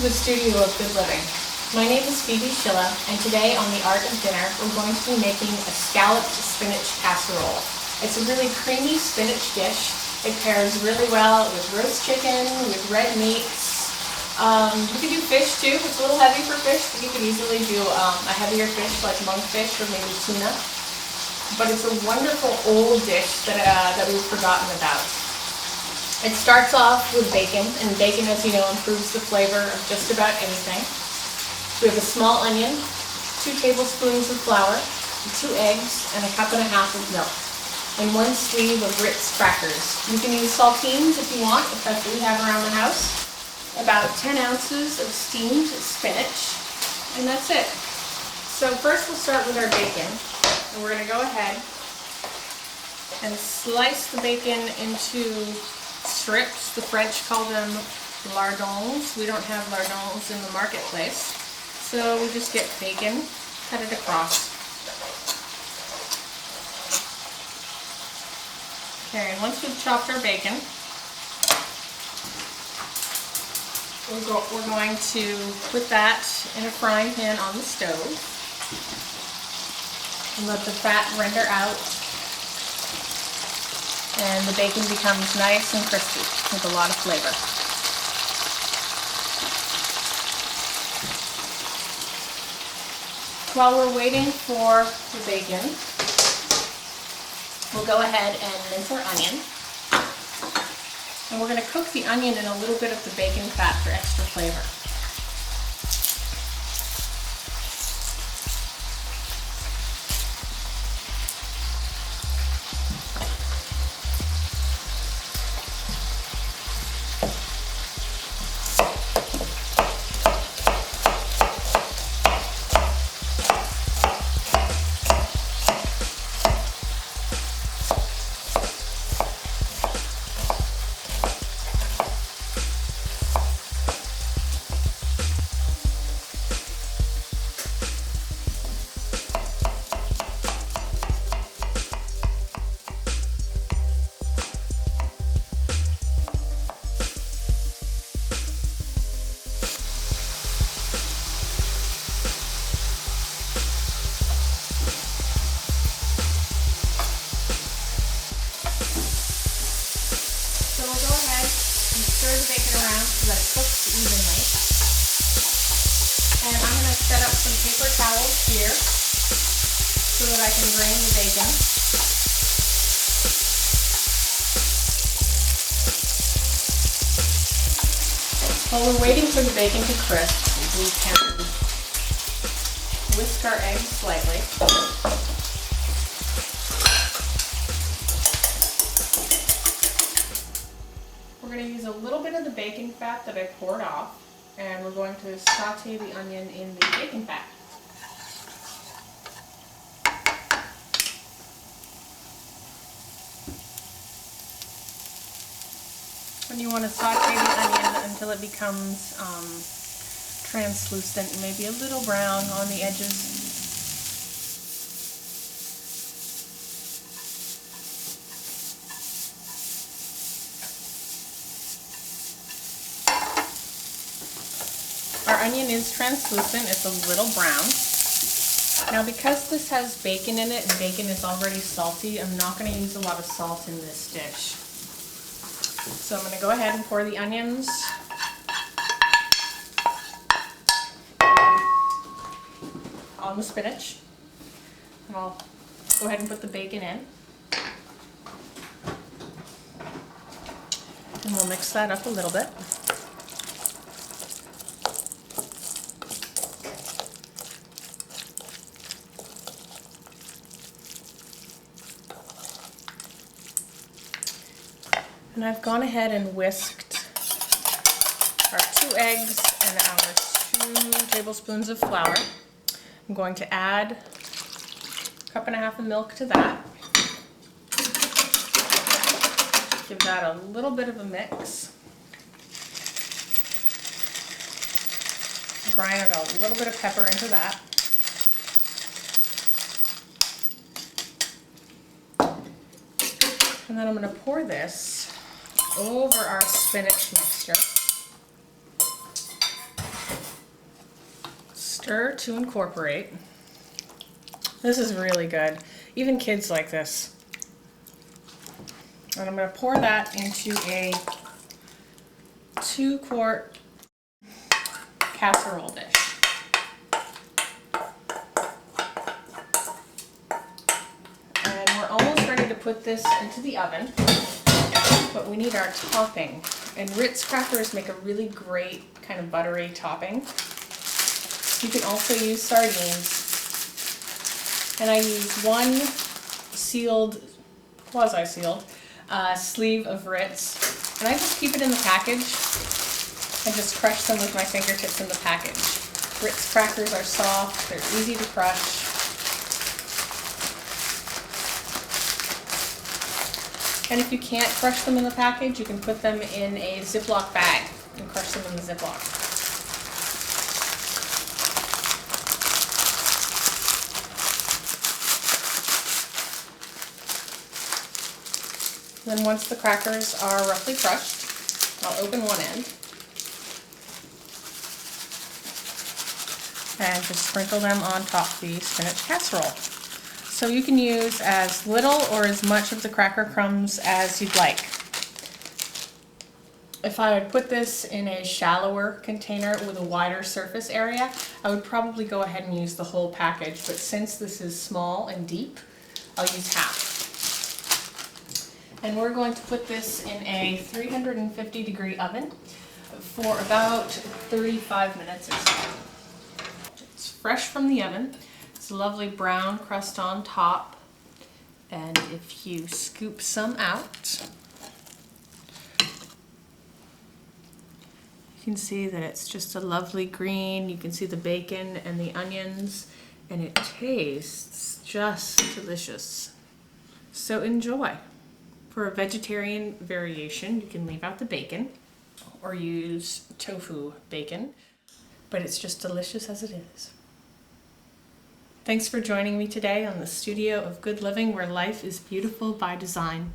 the studio of good living. My name is and today on The Art of Dinner, we're going to be making a scalloped spinach casserole. It's a really creamy spinach dish. It pairs really well with roast chicken, with red meats. You could do fish too. It's a little heavy for fish, but you could easily do a heavier fish like monkfish or maybe tuna. But it's a wonderful old dish that we've forgotten about. It starts off with bacon, and bacon, as you know, improves the flavor of just about anything. We have a small onion, 2 tablespoons of flour, 2 eggs, and a cup and a half of milk, and 1 sleeve of Ritz crackers. You can use saltines if you want, if that's what you have around the house. About 10 ounces of steamed spinach, and that's it. So first we'll start with our bacon, and we're going to go ahead and slice the bacon into strips. The French call them lardons. We don't have lardons in the marketplace. So we just get bacon, cut it across. Okay, and once we've chopped our bacon, we're going to put that in a frying pan on the stove and let the fat render out, and the bacon becomes nice and crispy with a lot of flavor. While we're waiting for the bacon, we'll go ahead and mince our onion. And we're going to cook the onion in a little bit of the bacon fat for extra flavor. Stir the bacon around so that it cooks evenly. And I'm going to set up some paper towels here so that I can drain the bacon. While we're waiting for the bacon to crisp, we can whisk our eggs slightly. We're going to use a little bit of the bacon fat that I poured off, and we're going to saute the onion in the bacon fat. And you want to saute the onion until it becomes translucent, maybe a little brown on the edges. Our onion is translucent, it's a little brown. Now because this has bacon in it and bacon is already salty, I'm not going to use a lot of salt in this dish. So I'm going to go ahead and pour the onions on the spinach. And I'll go ahead and put the bacon in. And we'll mix that up a little bit. And I've gone ahead and whisked our 2 eggs and our 2 tablespoons of flour. I'm going to add a cup and a half of milk to that. Give that a little bit of a mix. Grind a little bit of pepper into that. And then I'm going to pour this over our spinach mixture. Stir to incorporate. This is really good. Even kids like this. And I'm going to pour that into a 2-quart casserole dish. And we're almost ready to put this into the oven, but we need our topping. And Ritz crackers make a really great kind of buttery topping. You can also use sardines. And I use one sealed, quasi-sealed, sleeve of Ritz. And I just keep it in the package and just crush them with my fingertips in the package. Ritz crackers are soft, they're easy to crush. And if you can't crush them in the package, you can put them in a Ziploc bag and crush them in the Ziploc. Then once the crackers are roughly crushed, I'll open one end and just sprinkle them on top of the spinach casserole. So you can use as little or as much of the cracker crumbs as you'd like. If I would put this in a shallower container with a wider surface area, I would probably go ahead and use the whole package, but since this is small and deep, I'll use half. And we're going to put this in a 350-degree oven for about 35 minutes or so. It's fresh from the oven. It's a lovely brown crust on top. And if you scoop some out, you can see that it's just a lovely green. You can see the bacon and the onions, and it tastes just delicious. So enjoy. For a vegetarian variation, you can leave out the bacon or use tofu bacon, but it's just delicious as it is. Thanks for joining me today on the Studio of Good Living, where life is beautiful by design.